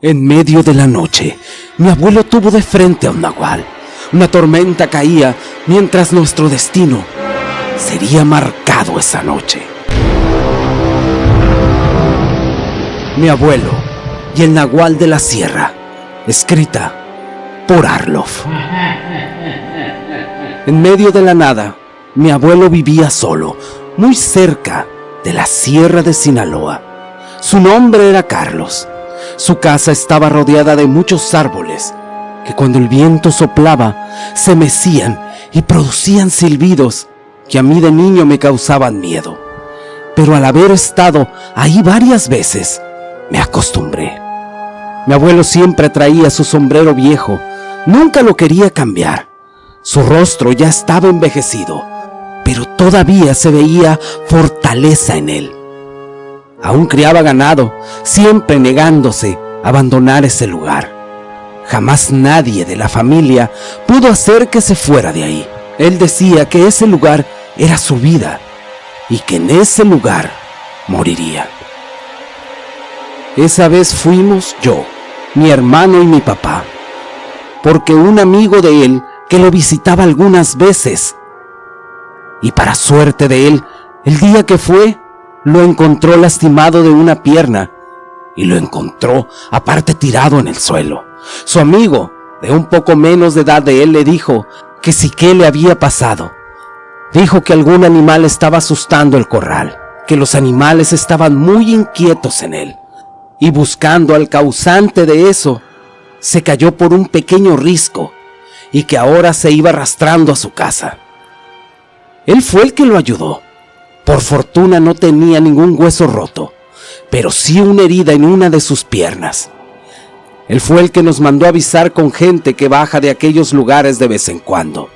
En medio de la noche, mi abuelo tuvo de frente a un nahual. Una tormenta caía mientras nuestro destino sería marcado esa noche. Mi abuelo y el nahual de la sierra, escrita por Arlof. En medio de la nada, mi abuelo vivía solo, muy cerca de la sierra de Sinaloa. Su nombre era Carlos. Su casa estaba rodeada de muchos árboles que cuando el viento soplaba se mecían y producían silbidos que a mí de niño me causaban miedo. Pero al haber estado ahí varias veces, me acostumbré. Mi abuelo siempre traía su sombrero viejo, nunca lo quería cambiar. Su rostro ya estaba envejecido, pero todavía se veía fortaleza en él. Aún criaba ganado, siempre negándose a abandonar ese lugar. Jamás nadie de la familia pudo hacer que se fuera de ahí. Él decía que ese lugar era su vida y que en ese lugar moriría. Esa vez fuimos yo, mi hermano y mi papá, porque un amigo de él que lo visitaba algunas veces, y para suerte de él, el día que fue, lo encontró lastimado de una pierna y lo encontró aparte tirado en el suelo. Su amigo, de un poco menos de edad de él, le dijo que sí qué le había pasado. Dijo que algún animal estaba asustando el corral, que los animales estaban muy inquietos en él, y buscando al causante de eso, se cayó por un pequeño risco y que ahora se iba arrastrando a su casa. Él fue el que lo ayudó. Por fortuna no tenía ningún hueso roto, pero sí una herida en una de sus piernas. Él fue el que nos mandó avisar con gente que baja de aquellos lugares de vez en cuando.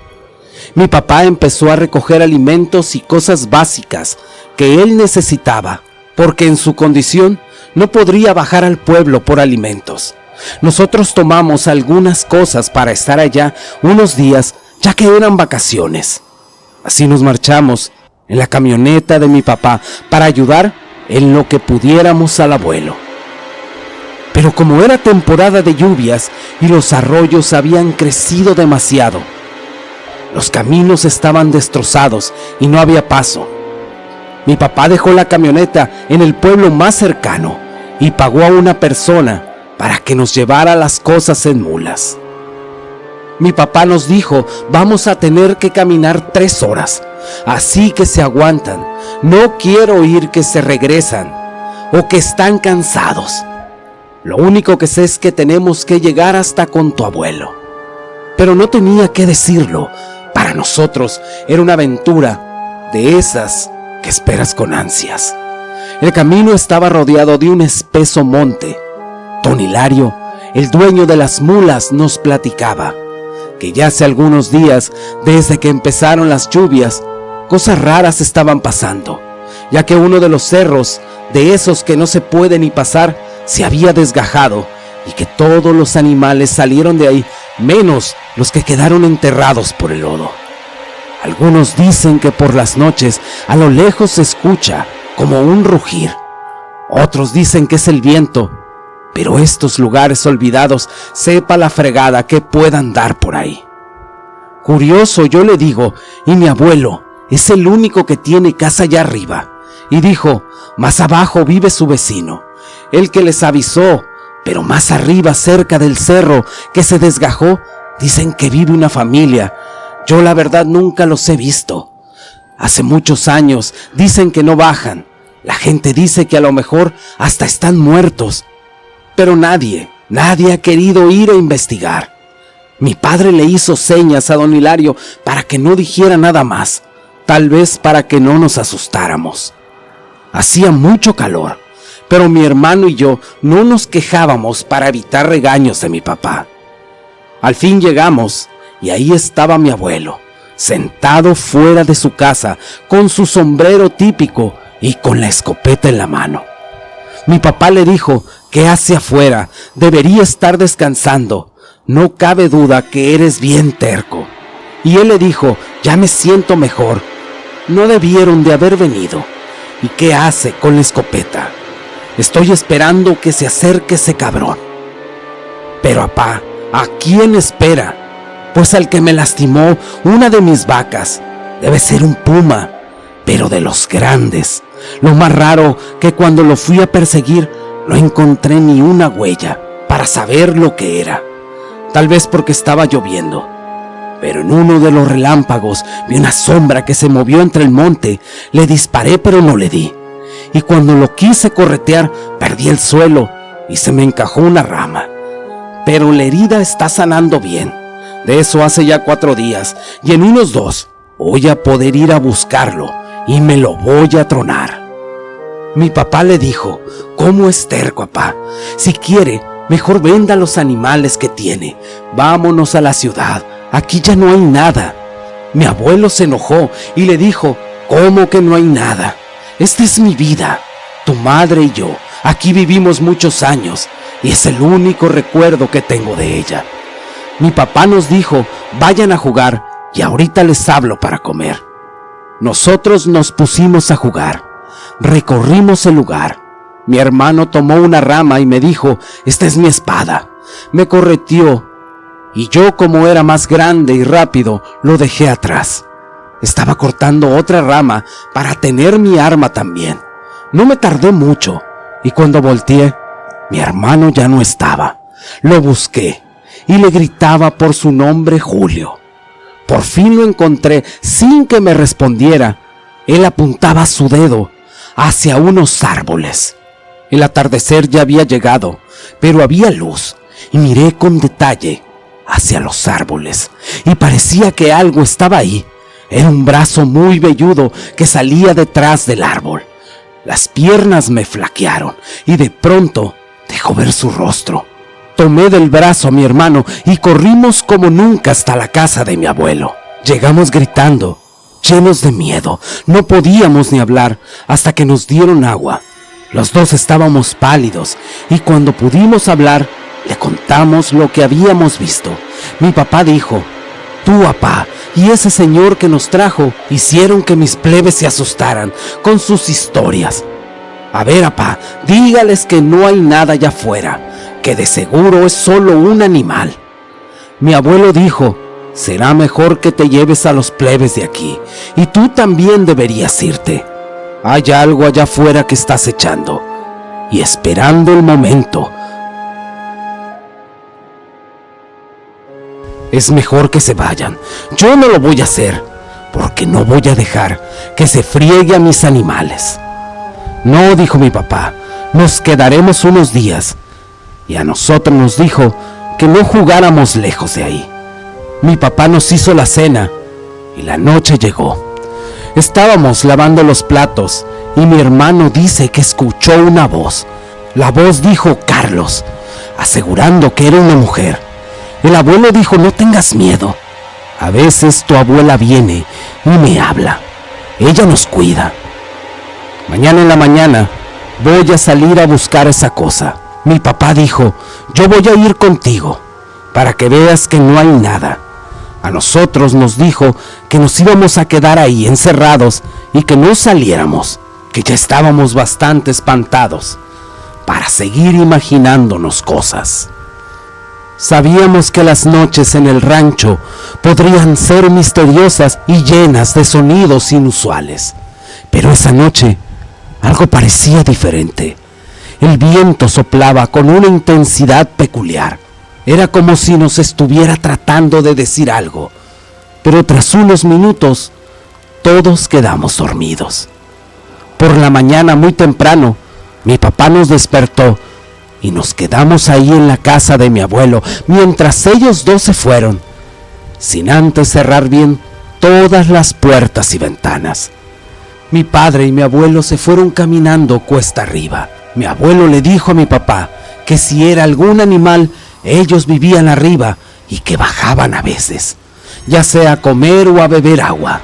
Mi papá empezó a recoger alimentos y cosas básicas que él necesitaba, porque en su condición no podría bajar al pueblo por alimentos. Nosotros tomamos algunas cosas para estar allá unos días, ya que eran vacaciones. Así nos marchamos en la camioneta de mi papá para ayudar en lo que pudiéramos al abuelo. Pero como era temporada de lluvias y los arroyos habían crecido demasiado, los caminos estaban destrozados y no había paso. Mi papá dejó la camioneta en el pueblo más cercano y pagó a una persona para que nos llevara las cosas en mulas. Mi papá nos dijo, vamos a tener que caminar 3 horas, así que se aguantan. No quiero oír que se regresan o que están cansados. Lo único que sé es que tenemos que llegar hasta con tu abuelo. Pero no tenía que decirlo. Para nosotros era una aventura de esas que esperas con ansias. El camino estaba rodeado de un espeso monte. Don Hilario, el dueño de las mulas, nos platicaba que ya hace algunos días, desde que empezaron las lluvias, cosas raras estaban pasando, ya que uno de los cerros, de esos que no se puede ni pasar, se había desgajado y que todos los animales salieron de ahí, menos los que quedaron enterrados por el lodo. Algunos dicen que por las noches a lo lejos se escucha como un rugir. Otros dicen que es el viento, pero estos lugares olvidados, sepa la fregada que puedan dar por ahí. Curioso, yo le digo, y mi abuelo es el único que tiene casa allá arriba. Y dijo, más abajo vive su vecino, el que les avisó, pero más arriba, cerca del cerro que se desgajó, dicen que vive una familia. Yo la verdad nunca los he visto. Hace muchos años dicen que no bajan. La gente dice que a lo mejor hasta están muertos. Pero nadie ha querido ir a investigar. Mi padre le hizo señas a don Hilario para que no dijera nada más, tal vez para que no nos asustáramos. Hacía mucho calor, pero mi hermano y yo no nos quejábamos para evitar regaños de mi papá. Al fin llegamos y ahí estaba mi abuelo, sentado fuera de su casa con su sombrero típico y con la escopeta en la mano. Mi papá le dijo, ¿qué hace afuera? Debería estar descansando. No cabe duda que eres bien terco. Y él le dijo, ya me siento mejor. No debieron de haber venido. ¿Y qué hace con la escopeta? Estoy esperando que se acerque ese cabrón. Pero apá, ¿a quién espera? Pues al que me lastimó una de mis vacas debe ser un puma, pero de los grandes. Lo más raro que cuando lo fui a perseguir no encontré ni una huella para saber lo que era. Tal vez porque estaba lloviendo. Pero en uno de los relámpagos vi una sombra que se movió entre el monte. Le disparé pero no le di. Y cuando lo quise corretear, perdí el suelo y se me encajó una rama. Pero la herida está sanando bien. De eso hace ya 4 días, y en unos 2 voy a poder ir a buscarlo y me lo voy a tronar. Mi papá le dijo: ¿cómo es terco, papá? Si quiere, mejor venda los animales que tiene. Vámonos a la ciudad. Aquí ya no hay nada. Mi abuelo se enojó y le dijo: ¿cómo que no hay nada? Esta es mi vida. Tu madre y yo aquí vivimos muchos años y es el único recuerdo que tengo de ella. Mi papá nos dijo: vayan a jugar y ahorita les hablo para comer. Nosotros nos pusimos a jugar. Recorrimos el lugar. Mi hermano tomó una rama y me dijo: esta es mi espada. Me correteó y yo, como era más grande y rápido, lo dejé atrás. Estaba cortando otra rama para tener mi arma también. No me tardé mucho y cuando volteé, mi hermano ya no estaba. Lo busqué y le gritaba por su nombre: Julio. Por fin lo encontré sin que me respondiera. Él apuntaba su dedo hacia unos árboles. El atardecer ya había llegado, pero había luz y miré con detalle hacia los árboles y parecía que algo estaba ahí. Era un brazo muy velludo que salía detrás del árbol. Las piernas me flaquearon y de pronto dejó ver su rostro. Tomé del brazo a mi hermano y corrimos como nunca hasta la casa de mi abuelo. Llegamos gritando, llenos de miedo. No podíamos ni hablar hasta que nos dieron agua. Los dos estábamos pálidos y cuando pudimos hablar, le contamos lo que habíamos visto. Mi papá dijo: tú, papá, y ese señor que nos trajo hicieron que mis plebes se asustaran con sus historias. A ver, papá, dígales que no hay nada allá afuera, que de seguro es solo un animal. Mi abuelo dijo: será mejor que te lleves a los plebes de aquí, y tú también deberías irte. Hay algo allá afuera que estás echando y esperando el momento. Es mejor que se vayan. Yo no lo voy a hacer, porque no voy a dejar que se friegue a mis animales. No, dijo mi papá, nos quedaremos unos días. Y a nosotros nos dijo que no jugáramos lejos de ahí. Mi papá nos hizo la cena y la noche llegó. Estábamos lavando los platos y mi hermano dice que escuchó una voz. La voz dijo: Carlos, asegurando que era una mujer. El abuelo dijo: no tengas miedo. A veces tu abuela viene y me habla. Ella nos cuida. Mañana en la mañana voy a salir a buscar esa cosa. Mi papá dijo: yo voy a ir contigo para que veas que no hay nada. A nosotros nos dijo que nos íbamos a quedar ahí encerrados y que no saliéramos, que ya estábamos bastante espantados para seguir imaginándonos cosas. Sabíamos que las noches en el rancho podrían ser misteriosas y llenas de sonidos inusuales, pero esa noche algo parecía diferente. El viento soplaba con una intensidad peculiar. Era como si nos estuviera tratando de decir algo, pero tras unos minutos todos quedamos dormidos. Por la mañana muy temprano, mi papá nos despertó y nos quedamos ahí en la casa de mi abuelo mientras ellos dos se fueron, sin antes cerrar bien todas las puertas y ventanas. Mi padre y mi abuelo se fueron caminando cuesta arriba. Mi abuelo le dijo a mi papá que si era algún animal, ellos vivían arriba y que bajaban a veces, ya sea a comer o a beber agua.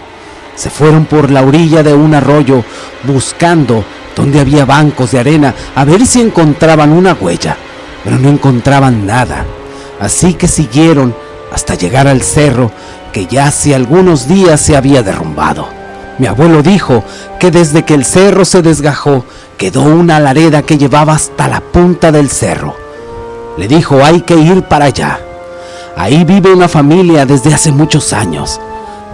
Se fueron por la orilla de un arroyo buscando donde había bancos de arena a ver si encontraban una huella, pero no encontraban nada. Así que siguieron hasta llegar al cerro que ya hace algunos días se había derrumbado. Mi abuelo dijo que desde que el cerro se desgajó, quedó una lareda que llevaba hasta la punta del cerro. Le dijo: hay que ir para allá. Ahí vive una familia desde hace muchos años.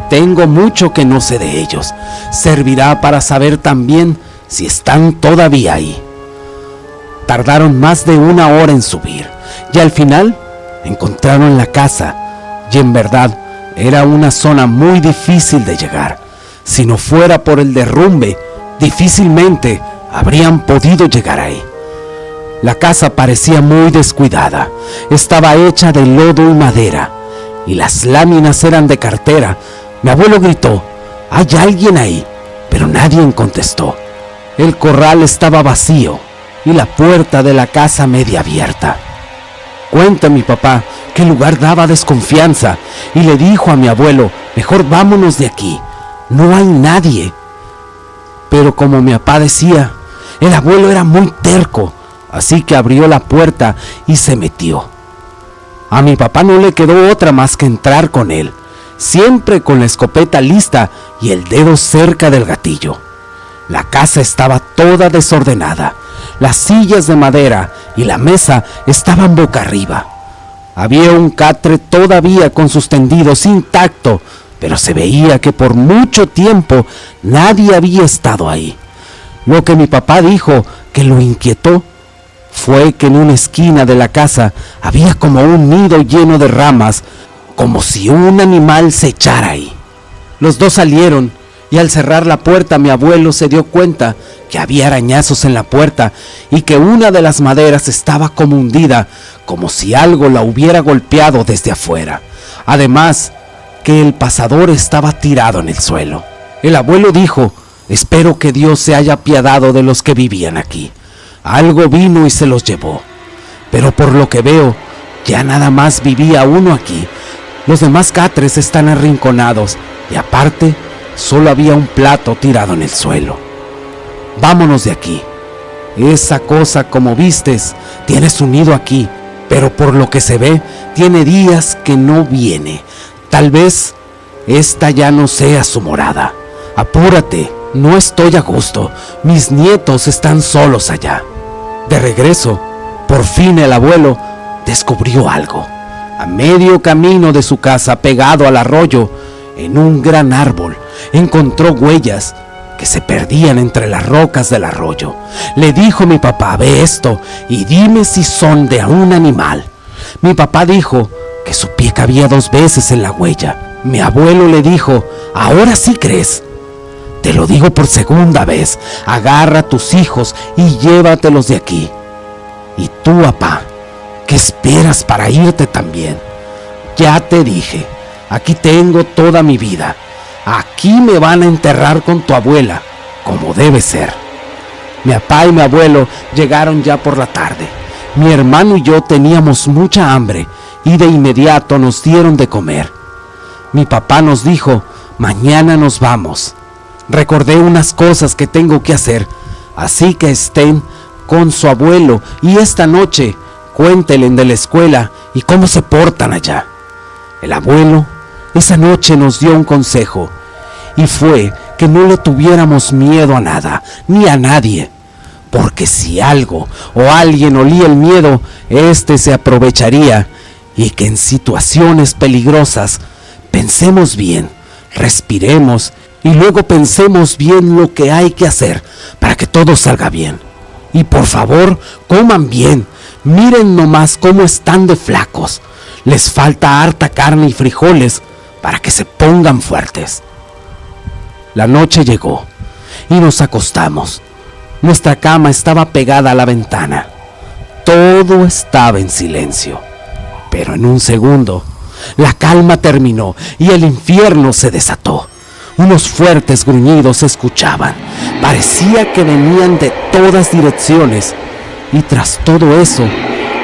Tengo mucho que no sé de ellos. Servirá para saber también si están todavía ahí. Tardaron más de 1 hora en subir y al final encontraron la casa, y en verdad era una zona muy difícil de llegar. Si no fuera por el derrumbe, difícilmente habrían podido llegar ahí. La casa parecía muy descuidada. Estaba hecha de lodo y madera, y las láminas eran de cartera. Mi abuelo gritó: «¿Hay alguien ahí?», pero nadie contestó. El corral estaba vacío y la puerta de la casa media abierta. Cuenta mi papá que el lugar daba desconfianza y le dijo a mi abuelo: «Mejor vámonos de aquí, no hay nadie». Pero como mi papá decía, el abuelo era muy terco, así que abrió la puerta y se metió. A mi papá no le quedó otra más que entrar con él, siempre con la escopeta lista y el dedo cerca del gatillo. La casa estaba toda desordenada. Las sillas de madera y la mesa estaban boca arriba. Había un catre todavía con sus tendidos intacto, pero se veía que por mucho tiempo nadie había estado ahí. Lo que mi papá dijo que lo inquietó fue que en una esquina de la casa había como un nido lleno de ramas, como si un animal se echara ahí. Los dos salieron y al cerrar la puerta mi abuelo se dio cuenta que había arañazos en la puerta y que una de las maderas estaba como hundida, como si algo la hubiera golpeado desde afuera. Además, que el pasador estaba tirado en el suelo. El abuelo dijo: «Espero que Dios se haya apiadado de los que vivían aquí. Algo vino y se los llevó. Pero por lo que veo, ya nada más vivía uno aquí. Los demás catres están arrinconados y aparte, solo había un plato tirado en el suelo. Vámonos de aquí. Esa cosa, como vistes, tiene su nido aquí, pero por lo que se ve, tiene días que no viene. Tal vez esta ya no sea su morada. Apúrate, no estoy a gusto. Mis nietos están solos allá». De regreso, por fin el abuelo descubrió algo. A medio camino de su casa, pegado al arroyo, en un gran árbol, encontró huellas que se perdían entre las rocas del arroyo. Le dijo mi papá: «Ve esto y dime si son de un animal». Mi papá dijo que su pie cabía 2 veces en la huella. Mi abuelo le dijo: «¿Ahora sí crees? Te lo digo por segunda vez, agarra a tus hijos y llévatelos de aquí. Y tú, papá, ¿qué esperas para irte también? Ya te dije, aquí tengo toda mi vida. Aquí me van a enterrar con tu abuela, como debe ser». Mi papá y mi abuelo llegaron ya por la tarde. Mi hermano y yo teníamos mucha hambre y de inmediato nos dieron de comer. Mi papá nos dijo: «Mañana nos vamos. Recordé unas cosas que tengo que hacer, así que estén con su abuelo y esta noche cuéntenle de la escuela y cómo se portan allá». El abuelo esa noche nos dio un consejo y fue que no le tuviéramos miedo a nada ni a nadie, porque si algo o alguien olía el miedo, éste se aprovecharía, y que en situaciones peligrosas pensemos bien, respiremos y luego pensemos bien lo que hay que hacer para que todo salga bien. Y por favor, coman bien. Miren nomás cómo están de flacos. Les falta harta carne y frijoles para que se pongan fuertes. La noche llegó y nos acostamos. Nuestra cama estaba pegada a la ventana. Todo estaba en silencio. Pero en un segundo, la calma terminó y el infierno se desató. Unos fuertes gruñidos se escuchaban. Parecía que venían de todas direcciones. Y tras todo eso,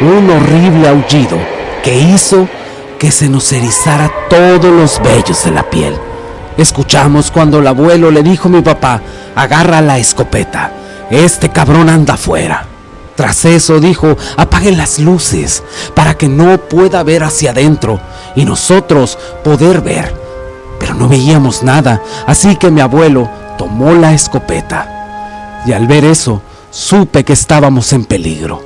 un horrible aullido que hizo que se nos erizara todos los vellos de la piel. Escuchamos cuando el abuelo le dijo a mi papá: «Agarra la escopeta. Este cabrón anda afuera». Tras eso dijo: «Apaguen las luces para que no pueda ver hacia adentro y nosotros poder ver». Pero no veíamos nada, así que mi abuelo tomó la escopeta. Y al ver eso, supe que estábamos en peligro.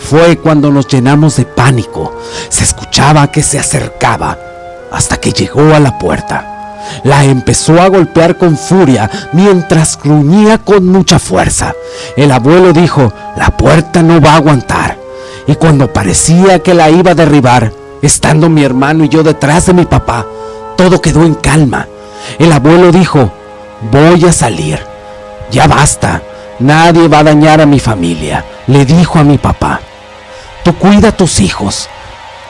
Fue cuando nos llenamos de pánico. Se escuchaba que se acercaba hasta que llegó a la puerta. La empezó a golpear con furia mientras gruñía con mucha fuerza. El abuelo dijo: la puerta no va a aguantar. Y cuando parecía que la iba a derribar, estando mi hermano y yo detrás de mi papá, todo quedó en calma. El abuelo dijo: voy a salir. Ya basta, nadie va a dañar a mi familia. Le dijo a mi papá: tú cuida a tus hijos.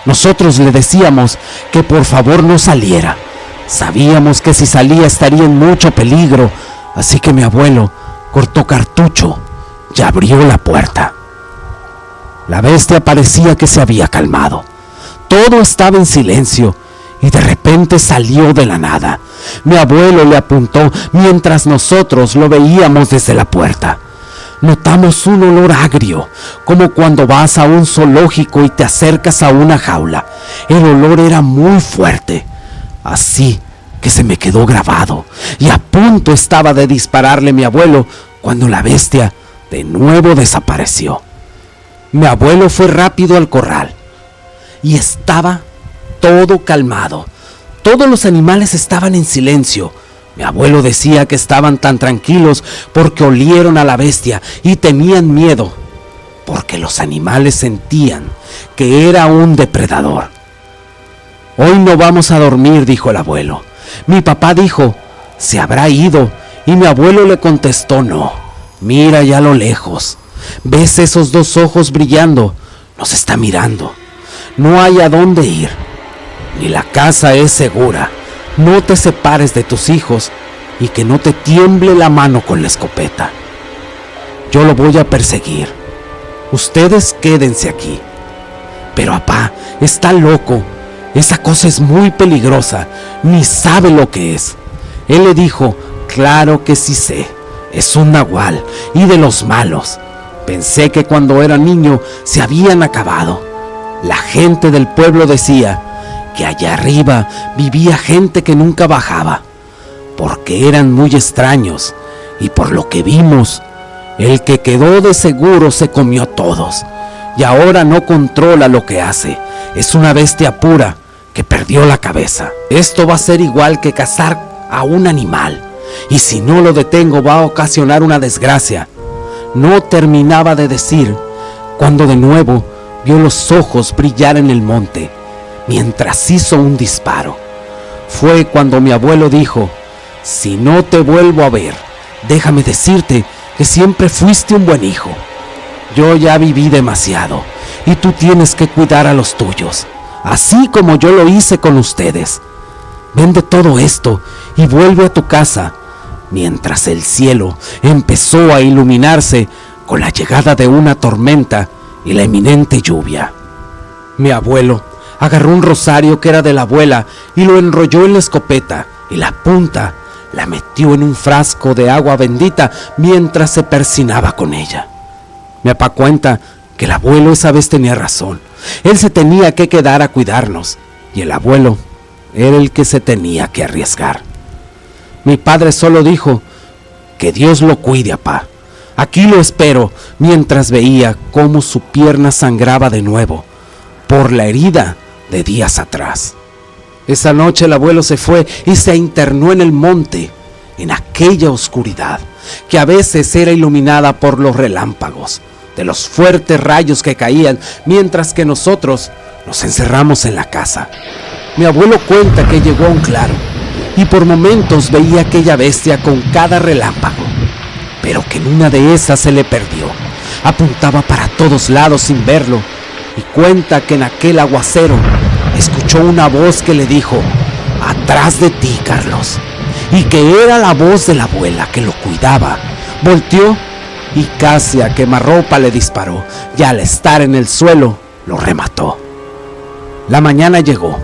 Nosotros le decíamos que por favor no saliera. Sabíamos que si salía estaría en mucho peligro, así que mi abuelo cortó cartucho y abrió la puerta. La bestia parecía que se había calmado. Todo estaba en silencio y de repente salió de la nada. Mi abuelo le apuntó mientras nosotros lo veíamos desde la puerta. Notamos un olor agrio, como cuando vas a un zoológico y te acercas a una jaula. El olor era muy fuerte, así que se me quedó grabado, y a punto estaba de dispararle mi abuelo cuando la bestia de nuevo desapareció. Mi abuelo fue rápido al corral y estaba todo calmado. Todos los animales estaban en silencio. Mi abuelo decía que estaban tan tranquilos porque olieron a la bestia y tenían miedo, porque los animales sentían que era un depredador. Hoy no vamos a dormir, dijo el abuelo. Mi papá dijo: se habrá ido, y mi abuelo le contestó: no, mira ya a lo lejos. ¿Ves esos dos ojos brillando? Nos está mirando. No hay a dónde ir, ni la casa es segura. No te separes de tus hijos y que no te tiemble la mano con la escopeta. Yo lo voy a perseguir. Ustedes quédense aquí. Pero papá, está loco. Esa cosa es muy peligrosa. Ni sabe lo que es. Él le dijo: claro que sí sé. Es un nahual y de los malos. Pensé que cuando era niño se habían acabado. La gente del pueblo decía que allá arriba vivía gente que nunca bajaba, porque eran muy extraños, y por lo que vimos, el que quedó de seguro se comió a todos, y ahora no controla lo que hace. Es una bestia pura que perdió la cabeza. Esto va a ser igual que cazar a un animal, y si no lo detengo va a ocasionar una desgracia. No terminaba de decir cuando de nuevo vio los ojos brillar en el monte, mientras hizo un disparo. Fue cuando mi abuelo dijo: si no te vuelvo a ver, déjame decirte que siempre fuiste un buen hijo. Yo ya viví demasiado y tú tienes que cuidar a los tuyos, así como yo lo hice con ustedes. Vende todo esto y vuelve a tu casa. Mientras el cielo empezó a iluminarse con la llegada de una tormenta y la inminente lluvia. Mi abuelo agarró un rosario que era de la abuela y lo enrolló en la escopeta, y la punta la metió en un frasco de agua bendita mientras se persinaba con ella. Mi papá cuenta que el abuelo esa vez tenía razón. Él se tenía que quedar a cuidarnos, y el abuelo era el que se tenía que arriesgar. Mi padre solo dijo: que Dios lo cuide, papá. Aquí lo espero, mientras veía cómo su pierna sangraba de nuevo por la herida de días atrás. Esa noche el abuelo se fue y se internó en el monte, en aquella oscuridad que a veces era iluminada por los relámpagos de los fuertes rayos que caían, mientras que nosotros nos encerramos en la casa. Mi abuelo cuenta que llegó a un claro y por momentos veía aquella bestia con cada relámpago, pero que en una de esas se le perdió. Apuntaba para todos lados sin verlo, y cuenta que en aquel aguacero escuchó una voz que le dijo: atrás de ti, Carlos, y que era la voz de la abuela que lo cuidaba. Volteó y casi a quemarropa le disparó, y al estar en el suelo lo remató. La mañana llegó.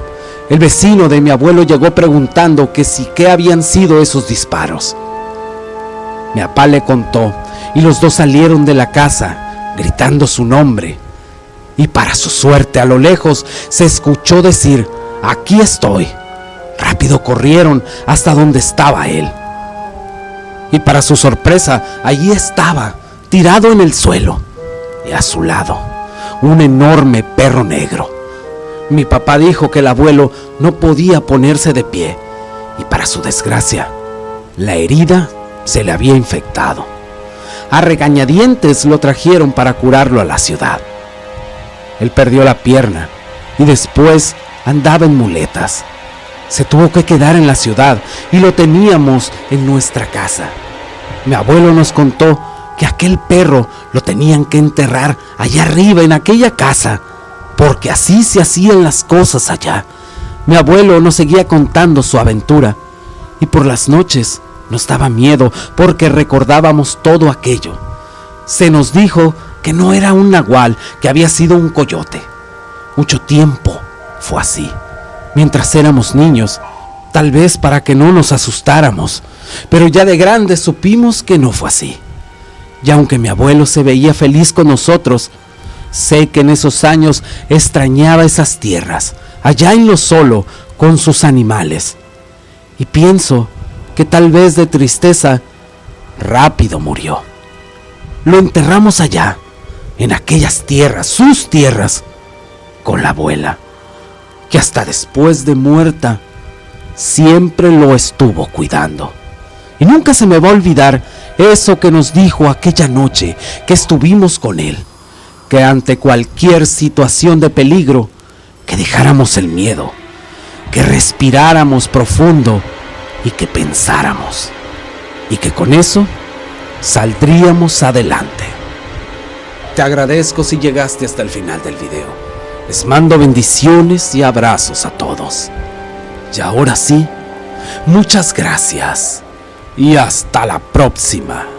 El vecino de mi abuelo llegó preguntando que si qué habían sido esos disparos. Mi papá le contó y los dos salieron de la casa gritando su nombre, y para su suerte a lo lejos se escuchó decir: aquí estoy. Rápido corrieron hasta donde estaba él, y para su sorpresa allí estaba, tirado en el suelo, y a su lado un enorme perro negro. Mi papá dijo que el abuelo no podía ponerse de pie y, para su desgracia, la herida se le había infectado. A regañadientes lo trajeron para curarlo a la ciudad. Él perdió la pierna y después andaba en muletas. Se tuvo que quedar en la ciudad y lo teníamos en nuestra casa. Mi abuelo nos contó que aquel perro lo tenían que enterrar allá arriba en aquella casa, porque así se hacían las cosas allá. Mi abuelo nos seguía contando su aventura y por las noches nos daba miedo porque recordábamos todo aquello. Se nos dijo que no era un nahual, que había sido un coyote. Mucho tiempo fue así, mientras éramos niños, tal vez para que no nos asustáramos, pero ya de grandes supimos que no fue así. Y aunque mi abuelo se veía feliz con nosotros, sé que en esos años extrañaba esas tierras, allá en lo solo, con sus animales. Y pienso que tal vez de tristeza, rápido murió. Lo enterramos allá, en aquellas tierras, sus tierras, con la abuela, que hasta después de muerta, siempre lo estuvo cuidando. Y nunca se me va a olvidar eso que nos dijo aquella noche que estuvimos con él, que ante cualquier situación de peligro, que dejáramos el miedo, que respiráramos profundo y que pensáramos, y que con eso saldríamos adelante. Te agradezco si llegaste hasta el final del video. Les mando bendiciones y abrazos a todos. Y ahora sí, muchas gracias y hasta la próxima.